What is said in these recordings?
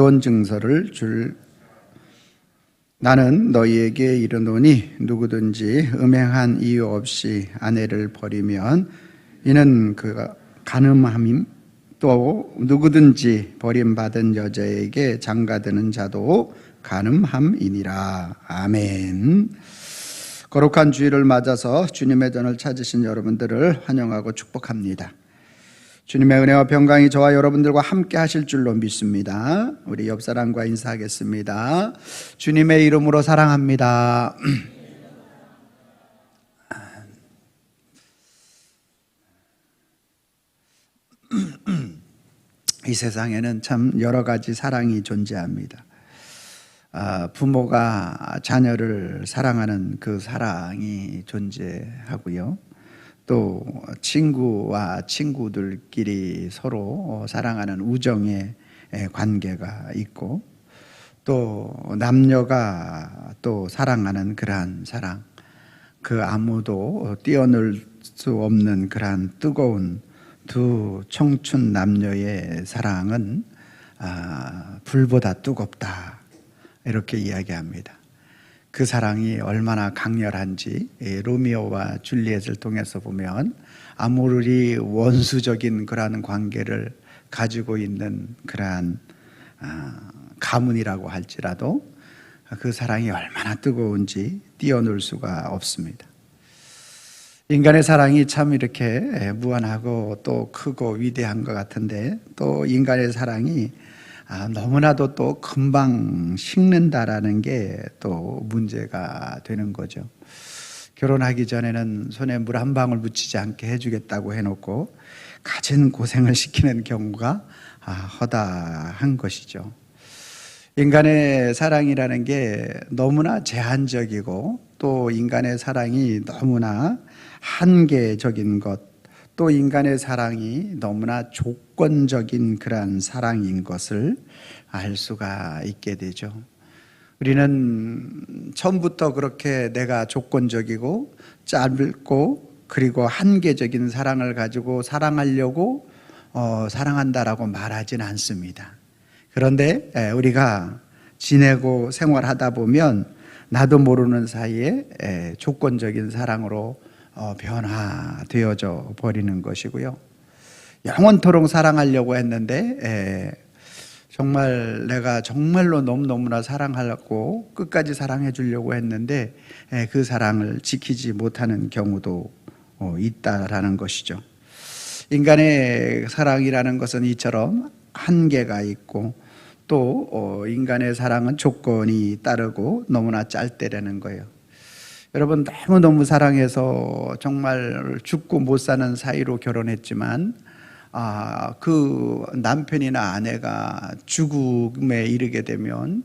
이혼 증서를 줄 나는 너희에게 이르노니 누구든지 음행한 이유 없이 아내를 버리면 이는 그가 간음함임. 또 누구든지 버림받은 여자에게 장가드는 자도 간음함이니라. 아멘. 거룩한 주일을 맞아서 주님의 전을 찾으신 여러분들을 환영하고 축복합니다. 주님의 은혜와 평강이 저와 여러분들과 함께 하실 줄로 믿습니다. 우리 옆 사람과 인사하겠습니다. 주님의 이름으로 사랑합니다. 이 세상에는 참 여러 가지 사랑이 존재합니다. 부모가 자녀를 사랑하는 그 사랑이 존재하고요. 또 친구와 친구들끼리 서로 사랑하는 우정의 관계가 있고, 또 남녀가 또 사랑하는 그러한 사랑, 그 아무도 뛰어놀 수 없는 그러한 뜨거운 두 청춘 남녀의 사랑은 불보다 뜨겁다, 이렇게 이야기합니다. 그 사랑이 얼마나 강렬한지 로미오와 줄리엣을 통해서 보면 아무리 원수적인 그러한 관계를 가지고 있는 그러한 가문이라고 할지라도 그 사랑이 얼마나 뜨거운지 뛰어놀 수가 없습니다. 인간의 사랑이 참 이렇게 무한하고 또 크고 위대한 것 같은데, 또 인간의 사랑이 너무나도 또 금방 식는다라는 게 또 문제가 되는 거죠. 결혼하기 전에는 손에 물 한 방울 묻히지 않게 해주겠다고 해놓고 갖은 고생을 시키는 경우가 허다한 것이죠. 인간의 사랑이라는 게 너무나 제한적이고, 또 인간의 사랑이 너무나 한계적인 것, 또 인간의 사랑이 너무나 조건적인 그러한 사랑인 것을 알 수가 있게 되죠. 우리는 처음부터 그렇게 내가 조건적이고 짧고 그리고 한계적인 사랑을 가지고 사랑하려고 사랑한다라고 말하진 않습니다. 그런데 우리가 지내고 생활하다 보면 나도 모르는 사이에 조건적인 사랑으로 변화되어져 버리는 것이고요. 영원토록 사랑하려고 했는데 정말 내가 정말로 너무너무나 사랑하려고 끝까지 사랑해 주려고 했는데 그 사랑을 지키지 못하는 경우도 있다라는 것이죠. 인간의 사랑이라는 것은 이처럼 한계가 있고, 또 인간의 사랑은 조건이 따르고 너무나 짧다라는 거예요. 여러분, 너무너무 사랑해서 정말 죽고 못 사는 사이로 결혼했지만 그 남편이나 아내가 죽음에 이르게 되면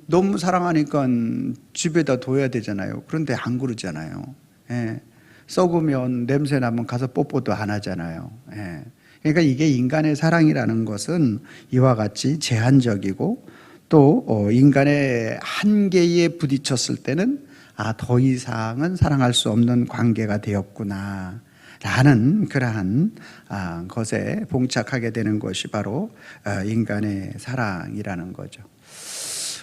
너무 사랑하니까 집에다 둬야 되잖아요. 그런데 안 그러잖아요. 썩으면 냄새 나면 가서 뽀뽀도 안 하잖아요. 그러니까 이게 인간의 사랑이라는 것은 이와 같이 제한적이고, 또 인간의 한계에 부딪혔을 때는 더 이상은 사랑할 수 없는 관계가 되었구나 라는 그러한 것에 봉착하게 되는 것이 바로 인간의 사랑이라는 거죠.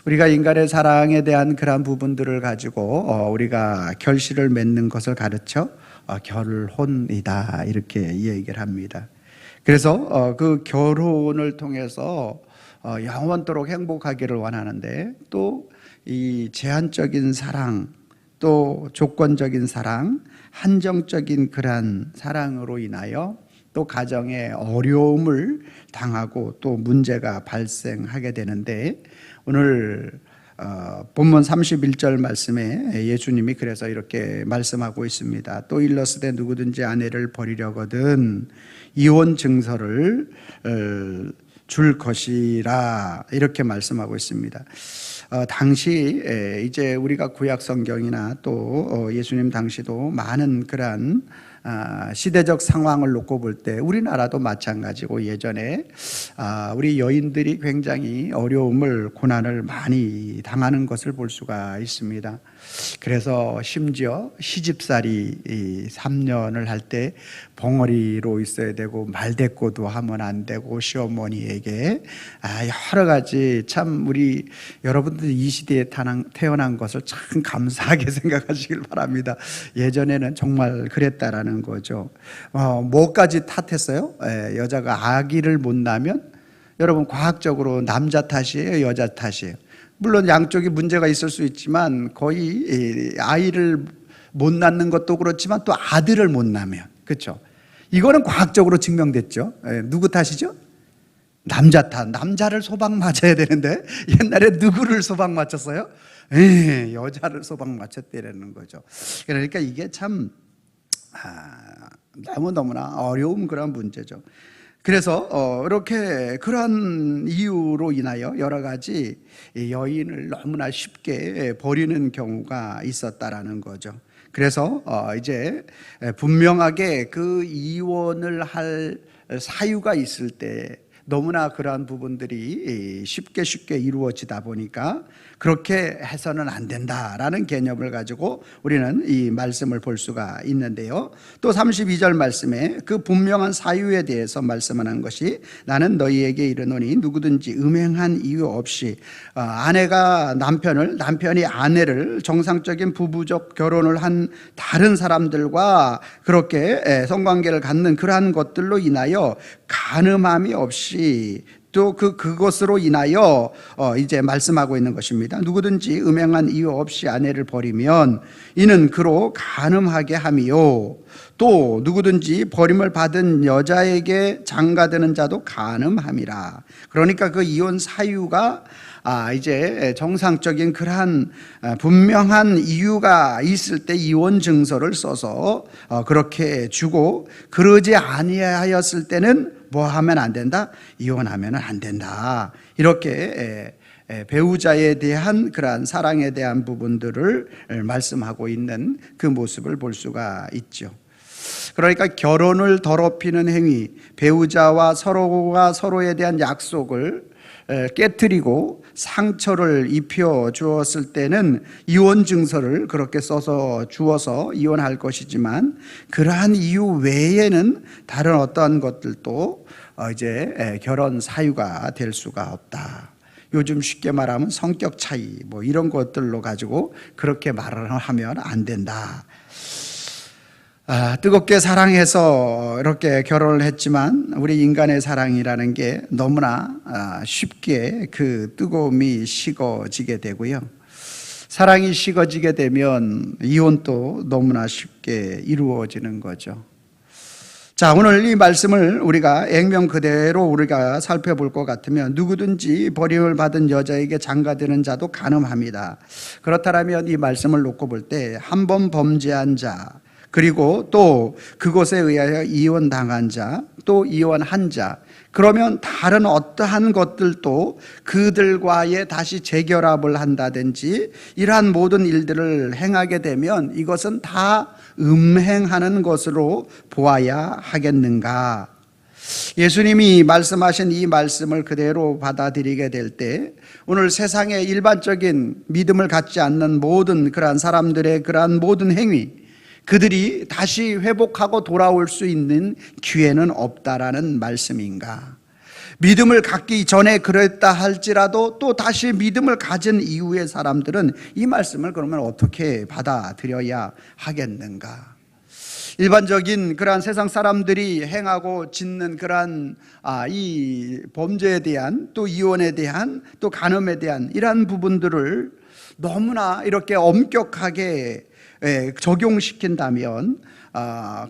우리가 인간의 사랑에 대한 그러한 부분들을 가지고 우리가 결실을 맺는 것을 가르쳐 결혼이다, 이렇게 얘기를 합니다. 그래서 그 결혼을 통해서 영원토록 행복하기를 원하는데, 또 이 제한적인 사랑, 또 조건적인 사랑, 한정적인 그러한 사랑으로 인하여 또 가정에 어려움을 당하고 또 문제가 발생하게 되는데, 오늘 본문 31절 말씀에 예수님이 그래서 이렇게 말씀하고 있습니다. 또 일러스되 누구든지 아내를 버리려거든 이혼 증서를 줄 것이라, 이렇게 말씀하고 있습니다. 당시 이제 우리가 구약 성경이나 또 예수님 당시도 많은 그러한 시대적 상황을 놓고 볼 때 우리나라도 마찬가지고 예전에 우리 여인들이 굉장히 어려움을 고난을 많이 당하는 것을 볼 수가 있습니다. 그래서 심지어 시집살이 3년을 할 때 벙어리로 있어야 되고 말대꾸도 하면 안 되고 시어머니에게 여러 가지 참 우리 여러분들이 이 시대에 태어난 것을 참 감사하게 생각하시길 바랍니다. 예전에는 정말 그랬다라는 거죠. 뭐까지 탓했어요? 여자가 아기를 못 낳으면 여러분 과학적으로 남자 탓이에요, 여자 탓이에요? 물론 양쪽이 문제가 있을 수 있지만 거의 아이를 못 낳는 것도 그렇지만 또 아들을 못 낳으면, 그렇죠? 이거는 과학적으로 증명됐죠. 누구 탓이죠? 남자 탓. 남자를 소방 맞아야 되는데 옛날에 누구를 소방 맞췄어요? 여자를 소방 맞췄다는 거죠. 그러니까 이게 참 너무너무나 어려운 그런 문제죠. 그래서 이렇게 그런 이유로 인하여 여러 가지 여인을 너무나 쉽게 버리는 경우가 있었다라는 거죠. 그래서 이제 분명하게 그 이혼을 할 사유가 있을 때 너무나 그러한 부분들이 쉽게 이루어지다 보니까 그렇게 해서는 안 된다라는 개념을 가지고 우리는 이 말씀을 볼 수가 있는데요. 또 32절 말씀에 그 분명한 사유에 대해서 말씀하는 것이 나는 너희에게 이르노니 누구든지 음행한 이유 없이 아내가 남편이 아내를 정상적인 부부적 결혼을 한 다른 사람들과 그렇게 성관계를 갖는 그러한 것들로 인하여 간음함이 없이 또 그것으로 인하여 이제 말씀하고 있는 것입니다. 누구든지 음행한 이유 없이 아내를 버리면 이는 그로 간음하게 함이요 또 누구든지 버림을 받은 여자에게 장가드는 자도 간음함이라. 그러니까 그 이혼 사유가 이제 정상적인 그러한 분명한 이유가 있을 때 이혼 증서를 써서 그렇게 주고, 그러지 아니하였을 때는 뭐 하면 안 된다? 이혼하면 안 된다. 이렇게 배우자에 대한 그러한 사랑에 대한 부분들을 말씀하고 있는 그 모습을 볼 수가 있죠. 그러니까 결혼을 더럽히는 행위, 배우자와 서로가 서로에 대한 약속을 깨트리고 상처를 입혀 주었을 때는 이혼 증서를 그렇게 써서 주어서 이혼할 것이지만, 그러한 이유 외에는 다른 어떠한 것들도 이제 결혼 사유가 될 수가 없다. 요즘 쉽게 말하면 성격 차이 뭐 이런 것들로 가지고 그렇게 말을 하면 안 된다. 뜨겁게 사랑해서 이렇게 결혼을 했지만 우리 인간의 사랑이라는 게 너무나 쉽게 그 뜨거움이 식어지게 되고요. 사랑이 식어지게 되면 이혼도 너무나 쉽게 이루어지는 거죠. 자, 오늘 이 말씀을 우리가 액면 그대로 우리가 살펴볼 것 같으면 누구든지 버림을 받은 여자에게 장가드는 자도 간음합니다. 그렇다면 이 말씀을 놓고 볼 때 한 번 범죄한 자, 그리고 또 그것에 의하여 이혼당한 자, 또 이혼한 자, 그러면 다른 어떠한 것들도 그들과의 다시 재결합을 한다든지 이러한 모든 일들을 행하게 되면 이것은 다 음행하는 것으로 보아야 하겠는가? 예수님이 말씀하신 이 말씀을 그대로 받아들이게 될 때 오늘 세상의 일반적인 믿음을 갖지 않는 모든 그러한 사람들의 그러한 모든 행위, 그들이 다시 회복하고 돌아올 수 있는 기회는 없다라는 말씀인가? 믿음을 갖기 전에 그랬다 할지라도 또 다시 믿음을 가진 이후의 사람들은 이 말씀을 그러면 어떻게 받아들여야 하겠는가? 일반적인 그러한 세상 사람들이 행하고 짓는 그러한 이 범죄에 대한, 또 이혼에 대한, 또 간음에 대한 이러한 부분들을 너무나 이렇게 엄격하게 적용시킨다면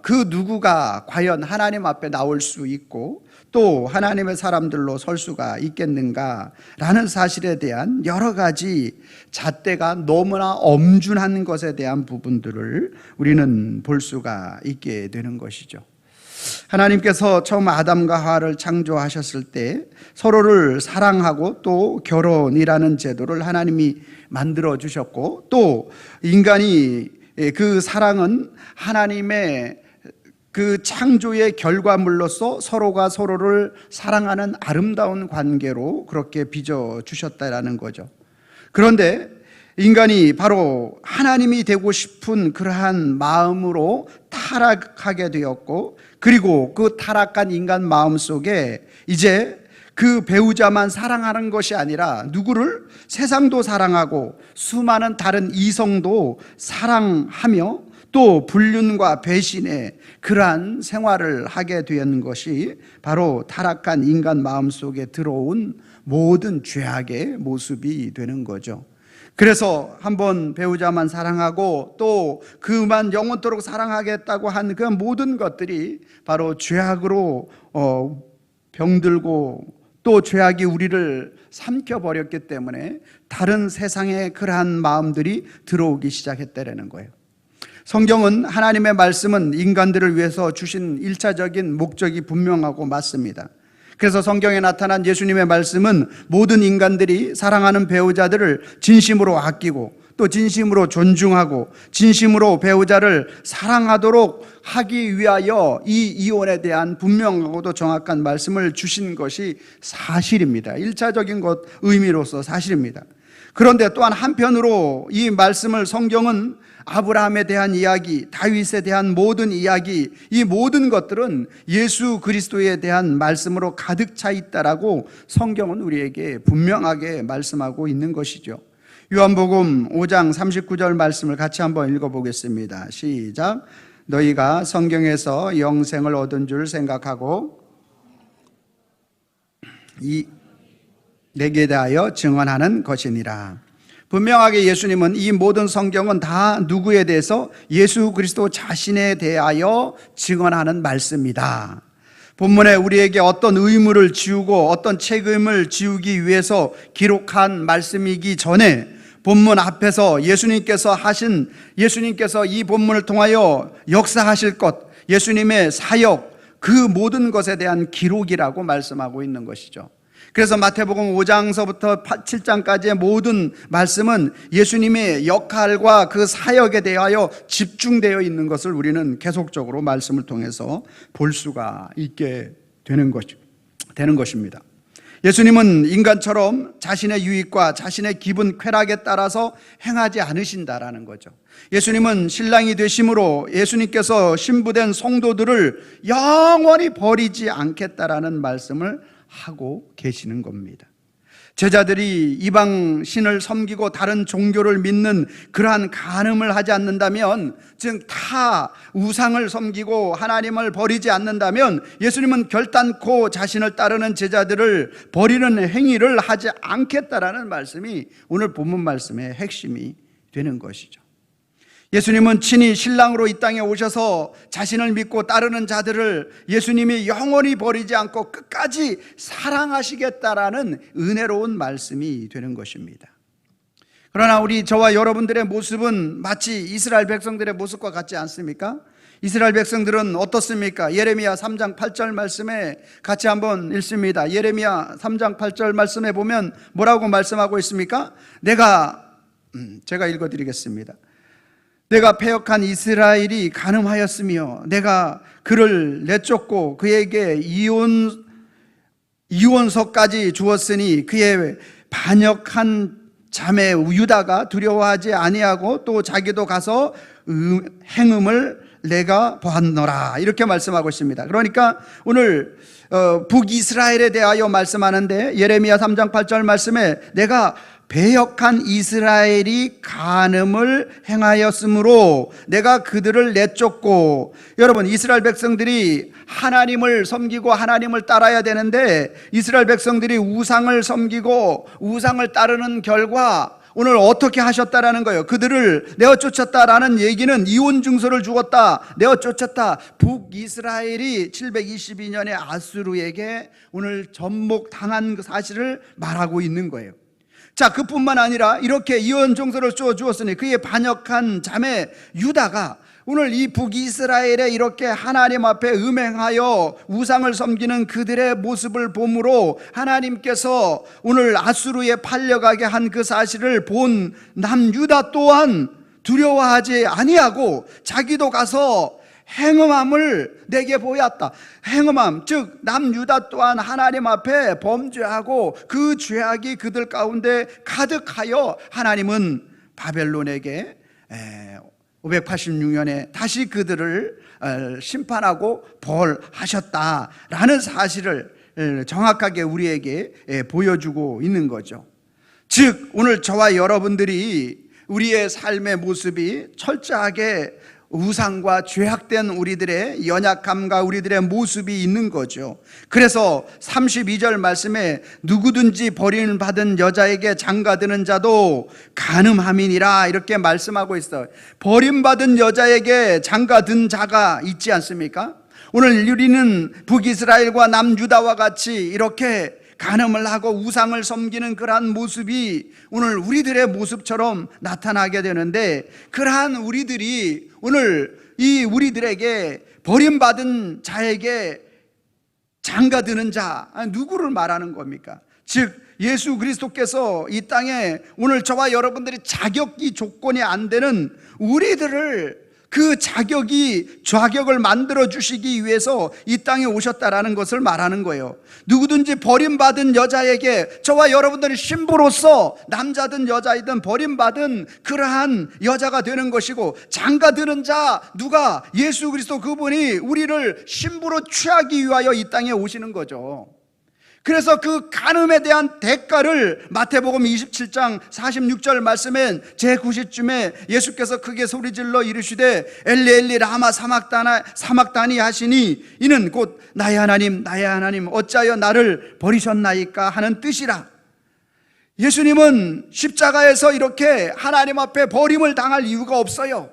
그 누구가 과연 하나님 앞에 나올 수 있고 또 하나님의 사람들로 설 수가 있겠는가라는 사실에 대한 여러 가지 잣대가 너무나 엄중한 것에 대한 부분들을 우리는 볼 수가 있게 되는 것이죠. 하나님께서 처음 아담과 하와를 창조하셨을 때 서로를 사랑하고 또 결혼이라는 제도를 하나님이 만들어 주셨고, 또 인간이 그 사랑은 하나님의 그 창조의 결과물로서 서로가 서로를 사랑하는 아름다운 관계로 그렇게 빚어 주셨다라는 거죠. 그런데 인간이 바로 하나님이 되고 싶은 그러한 마음으로 타락하게 되었고, 그리고 그 타락한 인간 마음 속에 이제 그 배우자만 사랑하는 것이 아니라 누구를? 세상도 사랑하고 수많은 다른 이성도 사랑하며 또 불륜과 배신의 그러한 생활을 하게 된 것이 바로 타락한 인간 마음속에 들어온 모든 죄악의 모습이 되는 거죠. 그래서 한번 배우자만 사랑하고 또 그만 영원토록 사랑하겠다고 한 그 모든 것들이 바로 죄악으로 병들고 또 죄악이 우리를 삼켜버렸기 때문에 다른 세상의 그러한 마음들이 들어오기 시작했다는 거예요. 성경은, 하나님의 말씀은 인간들을 위해서 주신 1차적인 목적이 분명하고 맞습니다. 그래서 성경에 나타난 예수님의 말씀은 모든 인간들이 사랑하는 배우자들을 진심으로 아끼고 또 진심으로 존중하고 진심으로 배우자를 사랑하도록 하기 위하여 이 이혼에 대한 분명하고도 정확한 말씀을 주신 것이 사실입니다. 1차적인 것 의미로서 사실입니다. 그런데 또한 한편으로 이 말씀을 성경은 아브라함에 대한 이야기, 다윗에 대한 모든 이야기, 이 모든 것들은 예수 그리스도에 대한 말씀으로 가득 차 있다라고 성경은 우리에게 분명하게 말씀하고 있는 것이죠. 요한복음 5장 39절 말씀을 같이 한번 읽어보겠습니다. 시작. 너희가 성경에서 영생을 얻은 줄 생각하고 내게 대하여 증언하는 것이니라. 분명하게 예수님은 이 모든 성경은 다 누구에 대해서? 예수 그리스도 자신에 대하여 증언하는 말씀이다. 본문에 우리에게 어떤 의무를 지우고 어떤 책임을 지우기 위해서 기록한 말씀이기 전에 본문 앞에서 예수님께서 이 본문을 통하여 역사하실 것, 예수님의 사역, 그 모든 것에 대한 기록이라고 말씀하고 있는 것이죠. 그래서 마태복음 5장서부터 7장까지의 모든 말씀은 예수님의 역할과 그 사역에 대하여 집중되어 있는 것을 우리는 계속적으로 말씀을 통해서 볼 수가 있게 되는 것입니다. 예수님은 인간처럼 자신의 유익과 자신의 기분 쾌락에 따라서 행하지 않으신다라는 거죠. 예수님은 신랑이 되심으로 예수님께서 신부된 성도들을 영원히 버리지 않겠다라는 말씀을 하고 계시는 겁니다. 제자들이 이방 신을 섬기고 다른 종교를 믿는 그러한 간음을 하지 않는다면, 즉 타 우상을 섬기고 하나님을 버리지 않는다면 예수님은 결단코 자신을 따르는 제자들을 버리는 행위를 하지 않겠다라는 말씀이 오늘 본문 말씀의 핵심이 되는 것이죠. 예수님은 친히 신랑으로 이 땅에 오셔서 자신을 믿고 따르는 자들을 예수님이 영원히 버리지 않고 끝까지 사랑하시겠다라는 은혜로운 말씀이 되는 것입니다. 그러나 저와 여러분들의 모습은 마치 이스라엘 백성들의 모습과 같지 않습니까? 이스라엘 백성들은 어떻습니까? 예레미야 3장 8절 말씀에 같이 한번 읽습니다. 예레미야 3장 8절 말씀에 보면 뭐라고 말씀하고 있습니까? 제가 읽어드리겠습니다. 내가 패역한 이스라엘이 간음하였으며 내가 그를 내쫓고 그에게 이혼서까지 주었으니 그의 반역한 자매 유다가 두려워하지 아니하고 또 자기도 가서 행음을 내가 보았노라, 이렇게 말씀하고 있습니다. 그러니까 오늘 북이스라엘에 대하여 말씀하는데 예레미야 3장 8절 말씀에 내가 배역한 이스라엘이 간음을 행하였으므로 내가 그들을 내쫓고, 여러분 이스라엘 백성들이 하나님을 섬기고 하나님을 따라야 되는데 이스라엘 백성들이 우상을 섬기고 우상을 따르는 결과 오늘 어떻게 하셨다라는 거예요. 그들을 내어쫓았다라는 얘기는 이혼 증서를 주었다, 내어쫓았다. 북이스라엘이 722년에 아수르에게 오늘 전복당한 그 사실을 말하고 있는 거예요. 자, 그뿐만 아니라 이렇게 이혼 증서를 주었으니 그의 반역한 자매 유다가 오늘 이 북이스라엘에 이렇게 하나님 앞에 음행하여 우상을 섬기는 그들의 모습을 보므로 하나님께서 오늘 아수르에 팔려가게 한 그 사실을 본 남유다 또한 두려워하지 아니하고 자기도 가서 행음함을 내게 보였다. 행음함, 즉 남유다 또한 하나님 앞에 범죄하고 그 죄악이 그들 가운데 가득하여 하나님은 바벨론에게 586년에 다시 그들을 심판하고 벌하셨다라는 사실을 정확하게 우리에게 보여주고 있는 거죠. 즉 오늘 저와 여러분들이 우리의 삶의 모습이 철저하게 우상과 죄악된 우리들의 연약함과 우리들의 모습이 있는 거죠. 그래서 32절 말씀에 누구든지 버림받은 여자에게 장가드는 자도 간음함이니라 이렇게 말씀하고 있어요. 버림받은 여자에게 장가든 자가 있지 않습니까? 오늘 우리는 북이스라엘과 남유다와 같이 이렇게 간음을 하고 우상을 섬기는 그러한 모습이 오늘 우리들의 모습처럼 나타나게 되는데, 그러한 우리들이 오늘 이 우리들에게 버림받은 자에게 장가드는 자, 누구를 말하는 겁니까? 즉 예수 그리스도께서 이 땅에 오늘 저와 여러분들이 자격이 조건이 안 되는 우리들을 그 자격을 만들어 주시기 위해서 이 땅에 오셨다라는 것을 말하는 거예요. 누구든지 버림받은 여자에게, 저와 여러분들이 신부로서 남자든 여자이든 버림받은 그러한 여자가 되는 것이고, 장가드는 자, 누가? 예수 그리스도, 그분이 우리를 신부로 취하기 위하여 이 땅에 오시는 거죠. 그래서 그 간음에 대한 대가를 마태복음 27장 46절 말씀엔 제9시쯤에 예수께서 크게 소리질러 이르시되 엘리 엘리 라마 사막다니 하시니 이는 곧 나의 하나님 나의 하나님 어찌하여 나를 버리셨나이까 하는 뜻이라. 예수님은 십자가에서 이렇게 하나님 앞에 버림을 당할 이유가 없어요.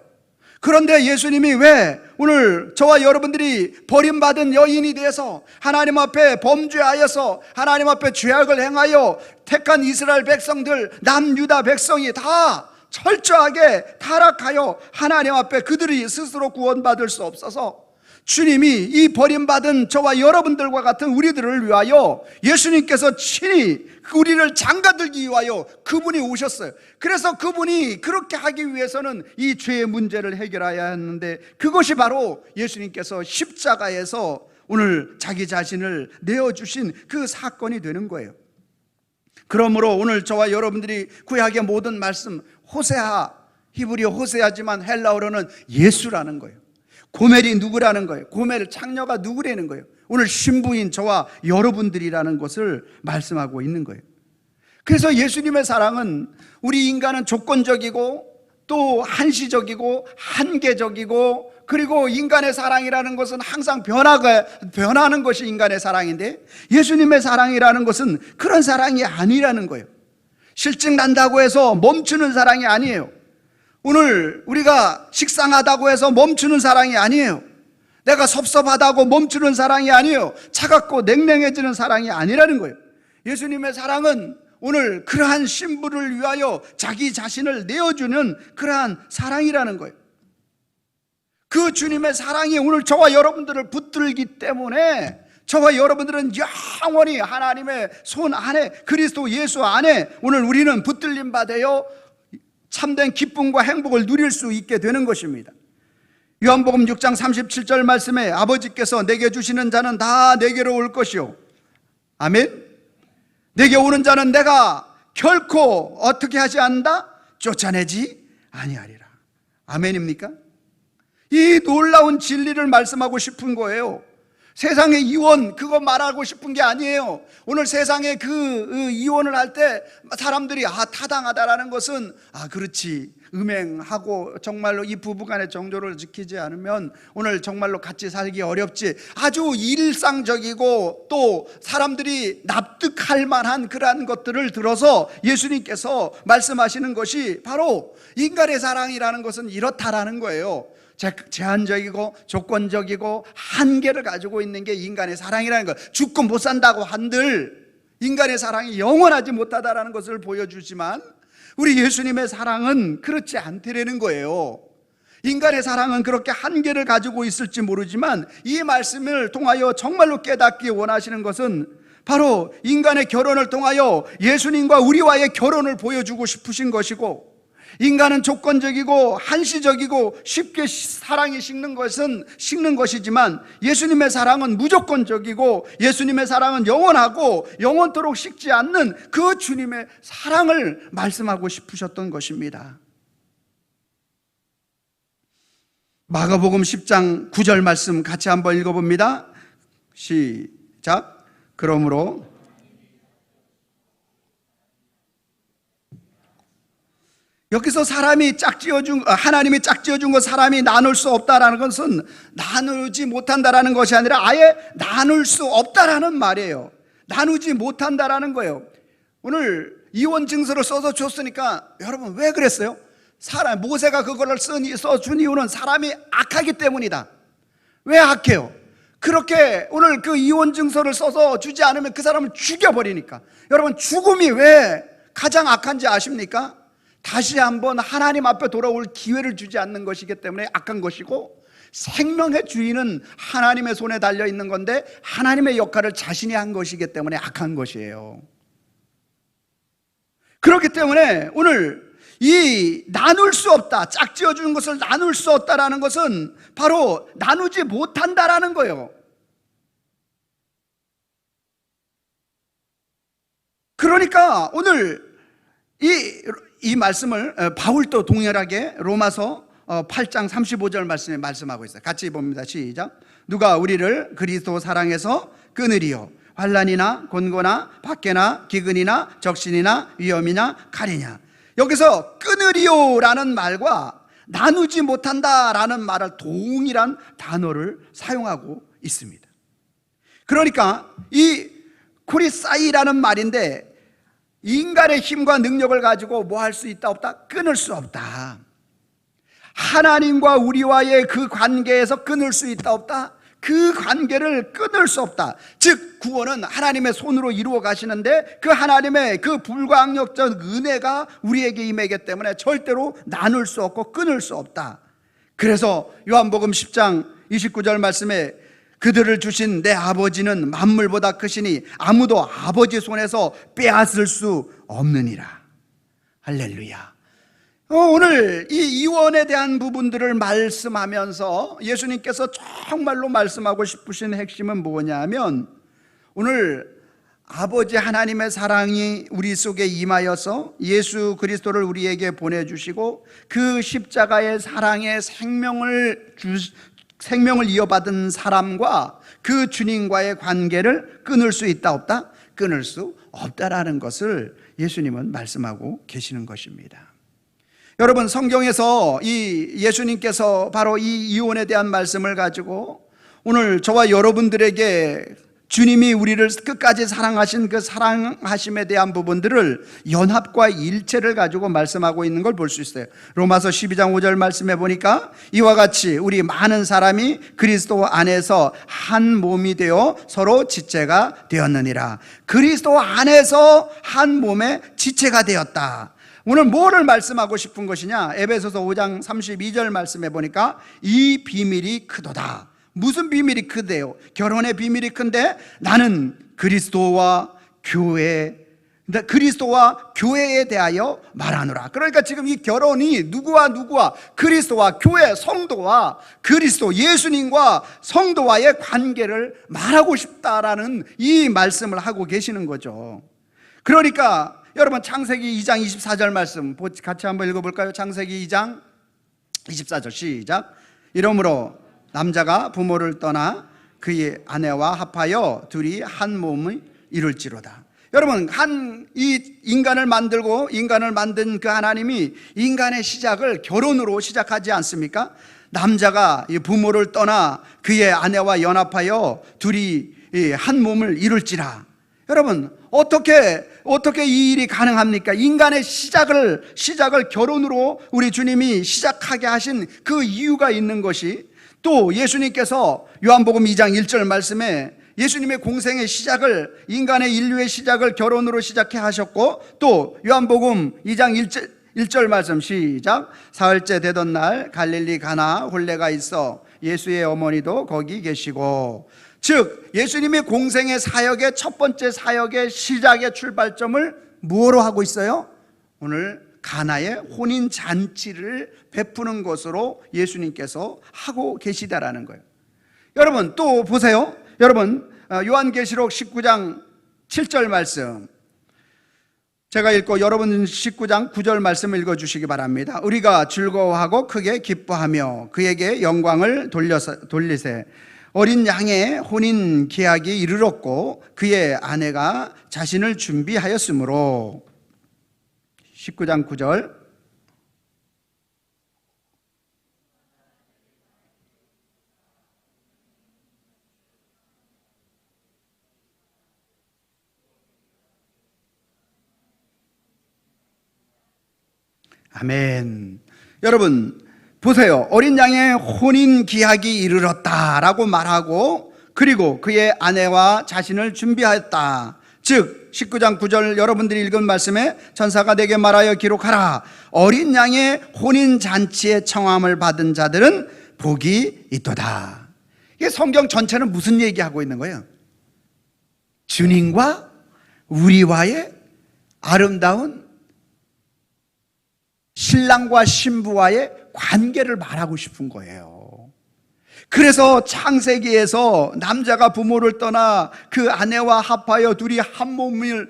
그런데 예수님이 왜 오늘 저와 여러분들이 버림받은 여인이 되어서 하나님 앞에 범죄하여서 하나님 앞에 죄악을 행하여 택한 이스라엘 백성들, 남유다 백성이 다 철저하게 타락하여 하나님 앞에 그들이 스스로 구원받을 수 없어서 주님이 이 버림받은 저와 여러분들과 같은 우리들을 위하여 예수님께서 친히 우리를 장가들기 위하여 그분이 오셨어요. 그래서 그분이 그렇게 하기 위해서는 이 죄의 문제를 해결해야 하는데, 그것이 바로 예수님께서 십자가에서 오늘 자기 자신을 내어주신 그 사건이 되는 거예요. 그러므로 오늘 저와 여러분들이 구약의 모든 말씀, 호세아, 히브리어 호세아지만 헬라어로는 예수라는 거예요. 고멜이 누구라는 거예요. 고멜 창녀가 누구라는 거예요. 오늘 신부인 저와 여러분들이라는 것을 말씀하고 있는 거예요. 그래서 예수님의 사랑은, 우리 인간은 조건적이고 또 한시적이고 한계적이고, 그리고 인간의 사랑이라는 것은 항상 변하는 것이 인간의 사랑인데, 예수님의 사랑이라는 것은 그런 사랑이 아니라는 거예요. 실증 난다고 해서 멈추는 사랑이 아니에요. 오늘 우리가 식상하다고 해서 멈추는 사랑이 아니에요. 내가 섭섭하다고 멈추는 사랑이 아니에요. 차갑고 냉랭해지는 사랑이 아니라는 거예요. 예수님의 사랑은 오늘 그러한 신부를 위하여 자기 자신을 내어주는 그러한 사랑이라는 거예요. 그 주님의 사랑이 오늘 저와 여러분들을 붙들기 때문에 저와 여러분들은 영원히 하나님의 손 안에, 그리스도 예수 안에 오늘 우리는 붙들림 받아요 참된 기쁨과 행복을 누릴 수 있게 되는 것입니다. 요한복음 6장 37절 말씀에 아버지께서 내게 주시는 자는 다 내게로 올 것이요, 아멘. 내게 오는 자는 내가 결코 어떻게 하지 않는다? 쫓아내지 아니하리라. 아멘입니까? 이 놀라운 진리를 말씀하고 싶은 거예요. 세상의 이혼, 그거 말하고 싶은 게 아니에요. 오늘 세상에 그 이혼을 할 때 사람들이 타당하다라는 것은 그렇지, 음행하고 정말로 이 부부간의 정조를 지키지 않으면 오늘 정말로 같이 살기 어렵지, 아주 일상적이고 또 사람들이 납득할 만한 그러한 것들을 들어서 예수님께서 말씀하시는 것이 바로 인간의 사랑이라는 것은 이렇다라는 거예요. 제한적이고 조건적이고 한계를 가지고 있는 게 인간의 사랑이라는 것. 죽고 못 산다고 한들 인간의 사랑이 영원하지 못하다라는 것을 보여주지만, 우리 예수님의 사랑은 그렇지 않다라는 거예요. 인간의 사랑은 그렇게 한계를 가지고 있을지 모르지만, 이 말씀을 통하여 정말로 깨닫기 원하시는 것은 바로 인간의 결혼을 통하여 예수님과 우리와의 결혼을 보여주고 싶으신 것이고, 인간은 조건적이고 한시적이고 쉽게 사랑이 식는 것이지만 예수님의 사랑은 무조건적이고 예수님의 사랑은 영원하고 영원토록 식지 않는 그 주님의 사랑을 말씀하고 싶으셨던 것입니다. 마가복음 10장 9절 말씀 같이 한번 읽어봅니다. 시작. 그러므로 여기서 하나님이 짝지어준 것 사람이 나눌 수 없다라는 것은 나누지 못한다라는 것이 아니라 아예 나눌 수 없다라는 말이에요. 나누지 못한다라는 거예요. 오늘 이혼 증서를 써서 줬으니까 여러분 왜 그랬어요? 모세가 그거를 써준 이유는 사람이 악하기 때문이다. 왜 악해요? 그렇게 오늘 그 이혼 증서를 써서 주지 않으면 그 사람을 죽여버리니까. 여러분 죽음이 왜 가장 악한지 아십니까? 다시 한번 하나님 앞에 돌아올 기회를 주지 않는 것이기 때문에 악한 것이고, 생명의 주인은 하나님의 손에 달려있는 건데 하나님의 역할을 자신이 한 것이기 때문에 악한 것이에요. 그렇기 때문에 오늘 이 나눌 수 없다, 짝지어 주는 것을 나눌 수 없다라는 것은 바로 나누지 못한다라는 거예요. 그러니까 오늘 이 말씀을 바울도 동일하게 로마서 8장 35절 말씀에 말씀하고 있어요. 같이 봅니다. 시작. 누가 우리를 그리스도 사랑해서 끊으리요? 환난이나 곤고나 박해나 기근이나 적신이나 위험이나 칼이냐. 여기서 끊으리요라는 말과 나누지 못한다라는 말을 동일한 단어를 사용하고 있습니다. 그러니까 이 쿠리사이라는 말인데 인간의 힘과 능력을 가지고 뭐 할 수 있다 없다? 끊을 수 없다. 하나님과 우리와의 그 관계에서 끊을 수 있다 없다? 그 관계를 끊을 수 없다. 즉 구원은 하나님의 손으로 이루어 가시는데 그 하나님의 그 불가항력적 은혜가 우리에게 임하기 때문에 절대로 나눌 수 없고 끊을 수 없다. 그래서 요한복음 10장 29절 말씀에 그들을 주신 내 아버지는 만물보다 크시니 아무도 아버지 손에서 빼앗을 수 없느니라. 할렐루야. 오늘 이 이원에 대한 부분들을 말씀하면서 예수님께서 정말로 말씀하고 싶으신 핵심은 뭐냐면, 오늘 아버지 하나님의 사랑이 우리 속에 임하여서 예수 그리스도를 우리에게 보내주시고 그 십자가의 사랑의 생명을 이어받은 사람과 그 주님과의 관계를 끊을 수 있다 없다? 끊을 수 없다라는 것을 예수님은 말씀하고 계시는 것입니다. 여러분, 성경에서 이 예수님께서 바로 이 이혼에 대한 말씀을 가지고 오늘 저와 여러분들에게 주님이 우리를 끝까지 사랑하신 그 사랑하심에 대한 부분들을 연합과 일체를 가지고 말씀하고 있는 걸 볼 수 있어요. 로마서 12장 5절 말씀해 보니까 이와 같이 우리 많은 사람이 그리스도 안에서 한 몸이 되어 서로 지체가 되었느니라. 그리스도 안에서 한 몸의 지체가 되었다. 오늘 뭐를 말씀하고 싶은 것이냐? 에베소서 5장 32절 말씀해 보니까 이 비밀이 크도다. 무슨 비밀이 크대요? 결혼의 비밀이 큰데 나는 그리스도와 교회에 대하여 말하노라. 그러니까 지금 이 결혼이 누구와 그리스도와 교회, 성도와 그리스도 예수님과 성도와의 관계를 말하고 싶다라는 이 말씀을 하고 계시는 거죠. 그러니까 여러분, 창세기 2장 24절 말씀 같이 한번 읽어볼까요? 창세기 2장 24절 시작. 이러므로 남자가 부모를 떠나 그의 아내와 합하여 둘이 한 몸을 이룰지로다. 여러분, 이 인간을 만든 그 하나님이 인간의 시작을 결혼으로 시작하지 않습니까? 남자가 부모를 떠나 그의 아내와 연합하여 둘이 한 몸을 이룰지라. 여러분, 어떻게 이 일이 가능합니까? 인간의 시작을 결혼으로 우리 주님이 시작하게 하신 그 이유가 있는 것이, 또 예수님께서 요한복음 2장 1절 말씀에 예수님의 공생의 시작을, 인간의 인류의 시작을 결혼으로 시작해 하셨고, 또 요한복음 2장 1절 말씀 시작. 사흘째 되던 날 갈릴리 가나 혼례가 있어 예수의 어머니도 거기 계시고. 즉 예수님의 공생의 사역의 첫 번째 사역의 시작의 출발점을 뭐로 하고 있어요? 오늘 가나의 혼인 잔치를 베푸는 것으로 예수님께서 하고 계시다라는 거예요. 여러분 또 보세요. 여러분 요한계시록 19장 7절 말씀 제가 읽고 여러분 19장 9절 말씀을 읽어주시기 바랍니다. 우리가 즐거워하고 크게 기뻐하며 그에게 영광을 돌리세. 어린 양의 혼인 계약이 이르렀고 그의 아내가 자신을 준비하였으므로. 19장 9절 아멘. 여러분 보세요. 어린 양의 혼인 기약이 이르렀다라고 말하고 그리고 그의 아내와 자신을 준비하였다. 즉 19장 9절 여러분들이 읽은 말씀에 천사가 내게 말하여 기록하라. 어린 양의 혼인 잔치에 청함을 받은 자들은 복이 있도다. 이게 성경 전체는 무슨 얘기하고 있는 거예요? 주님과 우리와의 아름다운 신랑과 신부와의 관계를 말하고 싶은 거예요. 그래서 창세기에서 남자가 부모를 떠나 그 아내와 합하여 둘이 한 몸을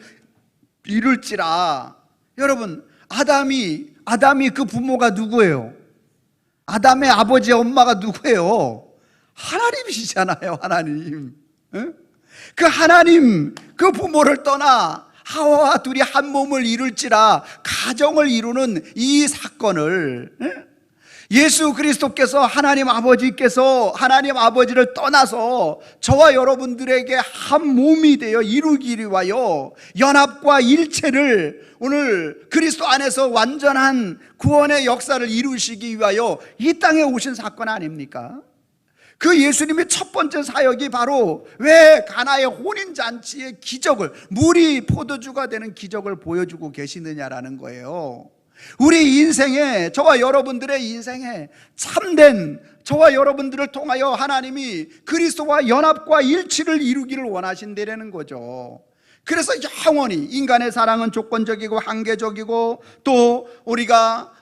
이룰지라. 여러분 아담이 그 부모가 누구예요? 아담의 아버지 엄마가 누구예요? 하나님이시잖아요. 하나님. 그 하나님 그 부모를 떠나 하와와 둘이 한 몸을 이룰지라 가정을 이루는 이 사건을 예수 그리스도께서 하나님 아버지를 떠나서 저와 여러분들에게 한 몸이 되어 이루기 위하여 연합과 일체를 오늘 그리스도 안에서 완전한 구원의 역사를 이루시기 위하여 이 땅에 오신 사건 아닙니까? 그 예수님의 첫 번째 사역이 바로 왜 가나의 혼인잔치의 기적을, 물이 포도주가 되는 기적을 보여주고 계시느냐라는 거예요. 우리 인생에, 저와 여러분들의 인생에 참된 저와 여러분들을 통하여 하나님이 그리스도와 연합과 일치를 이루기를 원하신다는 거죠. 그래서 영원히 인간의 사랑은 조건적이고 한계적이고 또 우리가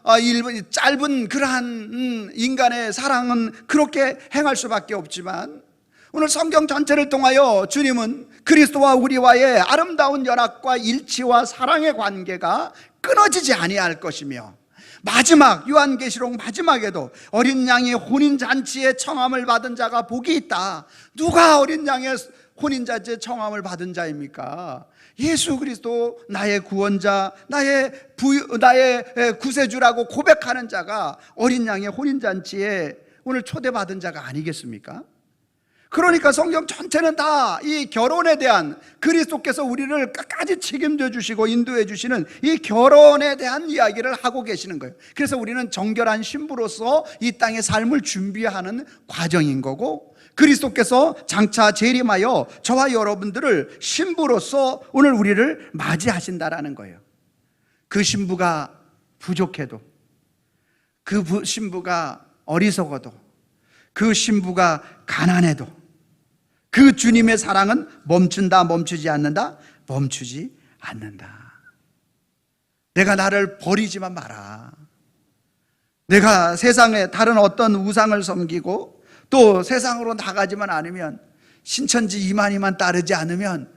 짧은 그러한 인간의 사랑은 그렇게 행할 수밖에 없지만 오늘 성경 전체를 통하여 주님은 그리스도와 우리와의 아름다운 연합과 일치와 사랑의 관계가 끊어지지 아니할 것이며 마지막 요한계시록 마지막에도 어린 양의 혼인잔치에 청함을 받은 자가 복이 있다. 누가 어린 양의 혼인잔치에 청함을 받은 자입니까? 예수 그리스도 나의 구원자, 나의 구세주라고 고백하는 자가 어린 양의 혼인잔치에 오늘 초대받은 자가 아니겠습니까? 그러니까 성경 전체는 다 이 결혼에 대한 그리스도께서 우리를 끝까지 책임져 주시고 인도해 주시는 이 결혼에 대한 이야기를 하고 계시는 거예요. 그래서 우리는 정결한 신부로서 이 땅의 삶을 준비하는 과정인 거고 그리스도께서 장차 재림하여 저와 여러분들을 신부로서 오늘 우리를 맞이하신다라는 거예요. 그 신부가 부족해도, 그 신부가 어리석어도, 그 신부가 가난해도 그 주님의 사랑은 멈춘다, 멈추지 않는다, 멈추지 않는다. 내가 나를 버리지만 마라. 내가 세상에 다른 어떤 우상을 섬기고 또 세상으로 나가지만 않으면, 신천지 이만희만 따르지 않으면,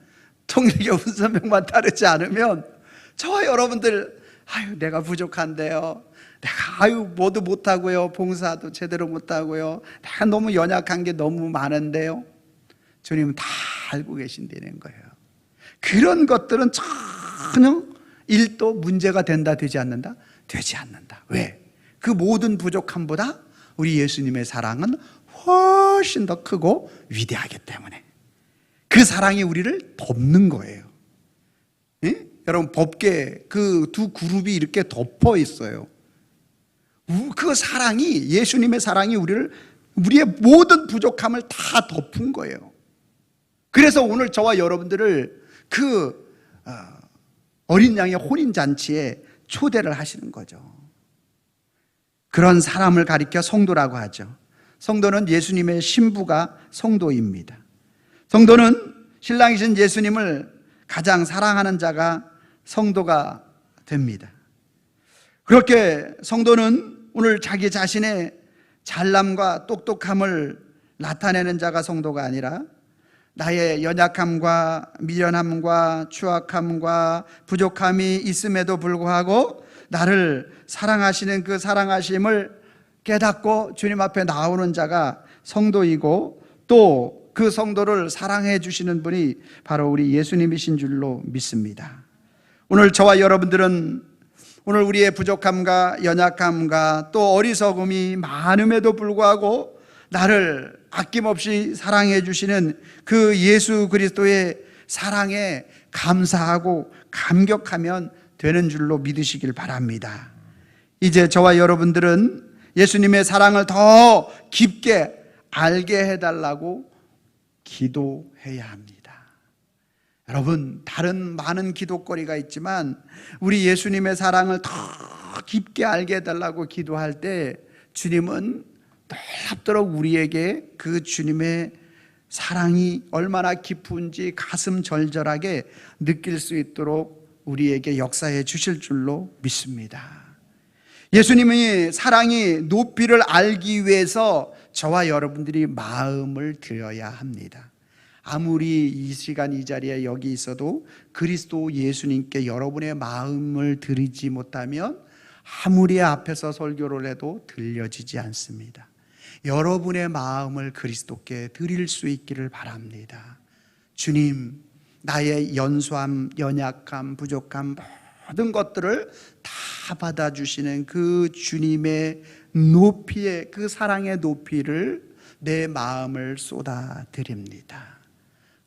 통일교 훈선명만 따르지 않으면 저와 여러분들 내가 부족한데요, 내가 뭐도 못하고요, 봉사도 제대로 못하고요, 내가 너무 연약한 게 너무 많은데요. 주님은 다 알고 계신다는 거예요. 그런 것들은 전혀 1도 문제가 된다, 되지 않는다? 되지 않는다. 왜? 그 모든 부족함보다 우리 예수님의 사랑은 훨씬 더 크고 위대하기 때문에 그 사랑이 우리를 덮는 거예요. 예? 여러분 법계 그 두 그룹이 이렇게 덮어 있어요. 그 사랑이, 예수님의 사랑이 우리의 모든 부족함을 다 덮은 거예요. 그래서 오늘 저와 여러분들을 그 어린 양의 혼인잔치에 초대를 하시는 거죠. 그런 사람을 가리켜 성도라고 하죠. 성도는 예수님의 신부가 성도입니다. 성도는 신랑이신 예수님을 가장 사랑하는 자가 성도가 됩니다. 그렇게 성도는 오늘 자기 자신의 잘남과 똑똑함을 나타내는 자가 성도가 아니라 나의 연약함과 미련함과 추악함과 부족함이 있음에도 불구하고 나를 사랑하시는 그 사랑하심을 깨닫고 주님 앞에 나오는 자가 성도이고, 또 그 성도를 사랑해 주시는 분이 바로 우리 예수님이신 줄로 믿습니다. 오늘 저와 여러분들은 오늘 우리의 부족함과 연약함과 또 어리석음이 많음에도 불구하고 나를 아낌없이 사랑해 주시는 그 예수 그리스도의 사랑에 감사하고 감격하면 되는 줄로 믿으시길 바랍니다. 이제 저와 여러분들은 예수님의 사랑을 더 깊게 알게 해달라고 기도해야 합니다. 여러분, 다른 많은 기도거리가 있지만 우리 예수님의 사랑을 더 깊게 알게 해달라고 기도할 때 주님은 놀랍도록 우리에게 그 주님의 사랑이 얼마나 깊은지 가슴 절절하게 느낄 수 있도록 우리에게 역사해 주실 줄로 믿습니다. 예수님의 사랑이 높이를 알기 위해서 저와 여러분들이 마음을 들여야 합니다. 아무리 이 시간 이 자리에 여기 있어도 그리스도 예수님께 여러분의 마음을 드리지 못하면 아무리 앞에서 설교를 해도 들려지지 않습니다. 여러분의 마음을 그리스도께 드릴 수 있기를 바랍니다. 주님, 나의 연소함, 연약함, 부족함 모든 것들을 다 받아주시는 그 주님의 높이의, 그 사랑의 높이를 내 마음을 쏟아드립니다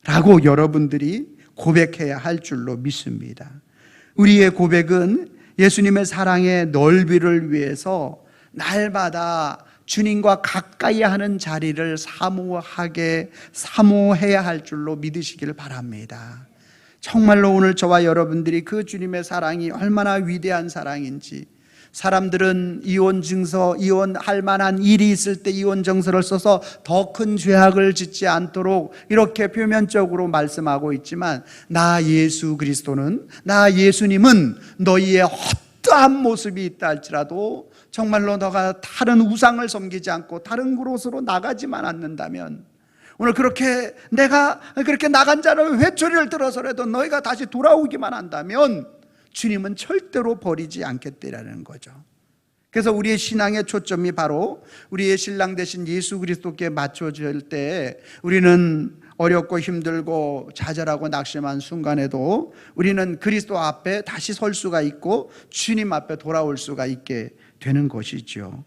라고 여러분들이 고백해야 할 줄로 믿습니다. 우리의 고백은 예수님의 사랑의 넓이를 위해서 날마다 주님과 가까이 하는 자리를 사모해야 할 줄로 믿으시기를 바랍니다. 정말로 오늘 저와 여러분들이 그 주님의 사랑이 얼마나 위대한 사랑인지, 사람들은 이혼 증서, 이혼할 만한 일이 있을 때 이혼 증서를 써서 더 큰 죄악을 짓지 않도록 이렇게 표면적으로 말씀하고 있지만, 나 예수 그리스도는, 나 예수님은 너희의 어떠한 모습이 있다 할지라도 정말로 너가 다른 우상을 섬기지 않고 다른 곳으로 나가지만 않는다면, 오늘 내가 그렇게 나간 자를 회초리를 들어서라도 너희가 다시 돌아오기만 한다면 주님은 절대로 버리지 않겠다라는 거죠. 그래서 우리의 신앙의 초점이 바로 우리의 신랑 되신 예수 그리스도께 맞춰질 때 우리는 어렵고 힘들고 좌절하고 낙심한 순간에도 우리는 그리스도 앞에 다시 설 수가 있고 주님 앞에 돌아올 수가 있게 되는 것이죠.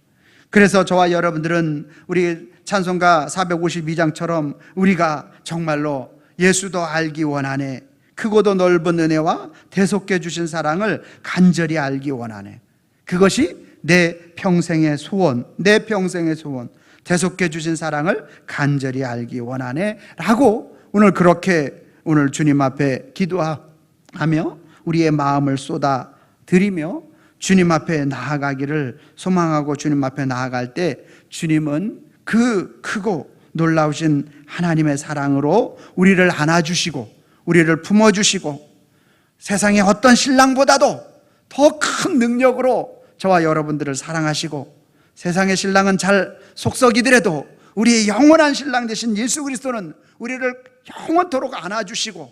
그래서 저와 여러분들은 우리 찬송가 452장처럼 우리가 정말로 예수도 알기 원하네, 크고도 넓은 은혜와 대속해 주신 사랑을 간절히 알기 원하네, 그것이 내 평생의 소원, 내 평생의 소원, 대속해 주신 사랑을 간절히 알기 원하네 라고 오늘 그렇게 오늘 주님 앞에 기도하며 우리의 마음을 쏟아 드리며 주님 앞에 나아가기를 소망하고 주님 앞에 나아갈 때 주님은 그 크고 놀라우신 하나님의 사랑으로 우리를 안아주시고 우리를 품어주시고 세상의 어떤 신랑보다도 더 큰 능력으로 저와 여러분들을 사랑하시고, 세상의 신랑은 잘 속썩이더라도 우리의 영원한 신랑 되신 예수 그리스도는 우리를 영원토록 안아주시고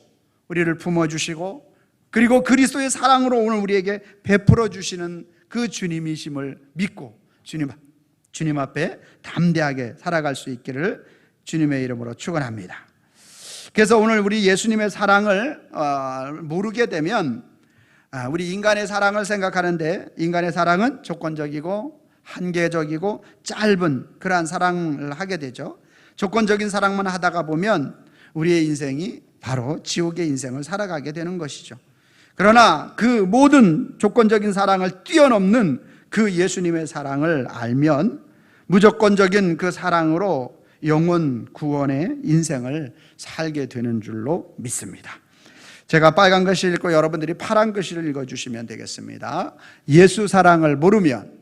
우리를 품어주시고, 그리고 그리스도의 사랑으로 오늘 우리에게 베풀어 주시는 그 주님이심을 믿고 주님 앞에 담대하게 살아갈 수 있기를 주님의 이름으로 축원합니다. 그래서 오늘 우리 예수님의 사랑을 모르게 되면 우리 인간의 사랑을 생각하는데, 인간의 사랑은 조건적이고 한계적이고 짧은 그러한 사랑을 하게 되죠. 조건적인 사랑만 하다가 보면 우리의 인생이 바로 지옥의 인생을 살아가게 되는 것이죠. 그러나 그 모든 조건적인 사랑을 뛰어넘는 그 예수님의 사랑을 알면 무조건적인 그 사랑으로 영혼 구원의 인생을 살게 되는 줄로 믿습니다. 제가 빨간 글씨 읽고 여러분들이 파란 글씨를 읽어주시면 되겠습니다. 예수 사랑을 모르면,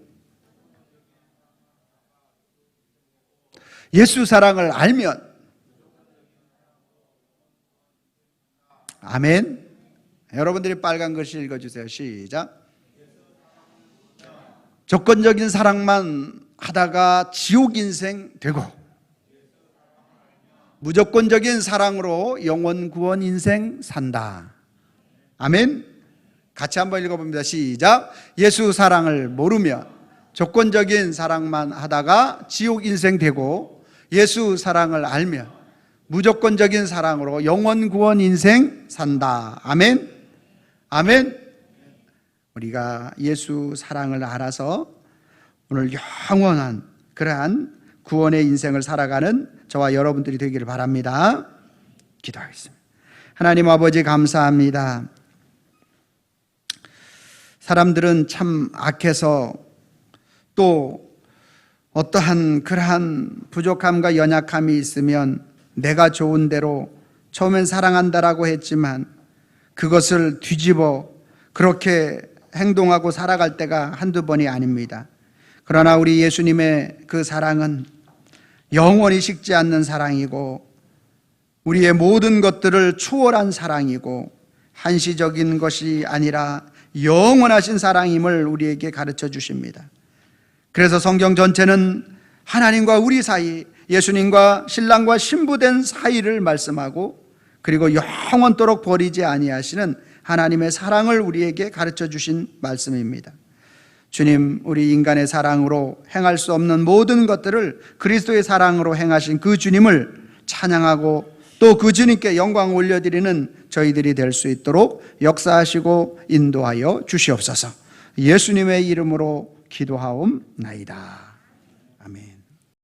예수 사랑을 알면, 아멘. 여러분들이 빨간 글씨 읽어주세요. 시작. 조건적인 사랑만 하다가 지옥 인생 되고, 무조건적인 사랑으로 영원 구원 인생 산다. 아멘. 같이 한번 읽어봅니다. 시작. 예수 사랑을 모르며 조건적인 사랑만 하다가 지옥 인생 되고, 예수 사랑을 알며 무조건적인 사랑으로 영원 구원 인생 산다. 아멘. 아멘. 우리가 예수 사랑을 알아서 오늘 영원한 그러한 구원의 인생을 살아가는 저와 여러분들이 되기를 바랍니다. 기도하겠습니다. 하나님 아버지, 감사합니다. 사람들은 참 악해서 또 어떠한 그러한 부족함과 연약함이 있으면 내가 좋은 대로 처음엔 사랑한다라고 했지만 그것을 뒤집어 그렇게 행동하고 살아갈 때가 한두 번이 아닙니다. 그러나 우리 예수님의 그 사랑은 영원히 식지 않는 사랑이고, 우리의 모든 것들을 초월한 사랑이고, 한시적인 것이 아니라 영원하신 사랑임을 우리에게 가르쳐 주십니다. 그래서 성경 전체는 하나님과 우리 사이, 예수님과 신랑과 신부된 사이를 말씀하고, 그리고 영원토록 버리지 아니하시는 하나님의 사랑을 우리에게 가르쳐 주신 말씀입니다. 주님, 우리 인간의 사랑으로 행할 수 없는 모든 것들을 그리스도의 사랑으로 행하신 그 주님을 찬양하고 또 그 주님께 영광 올려드리는 저희들이 될 수 있도록 역사하시고 인도하여 주시옵소서. 예수님의 이름으로 기도하옵나이다. 아멘.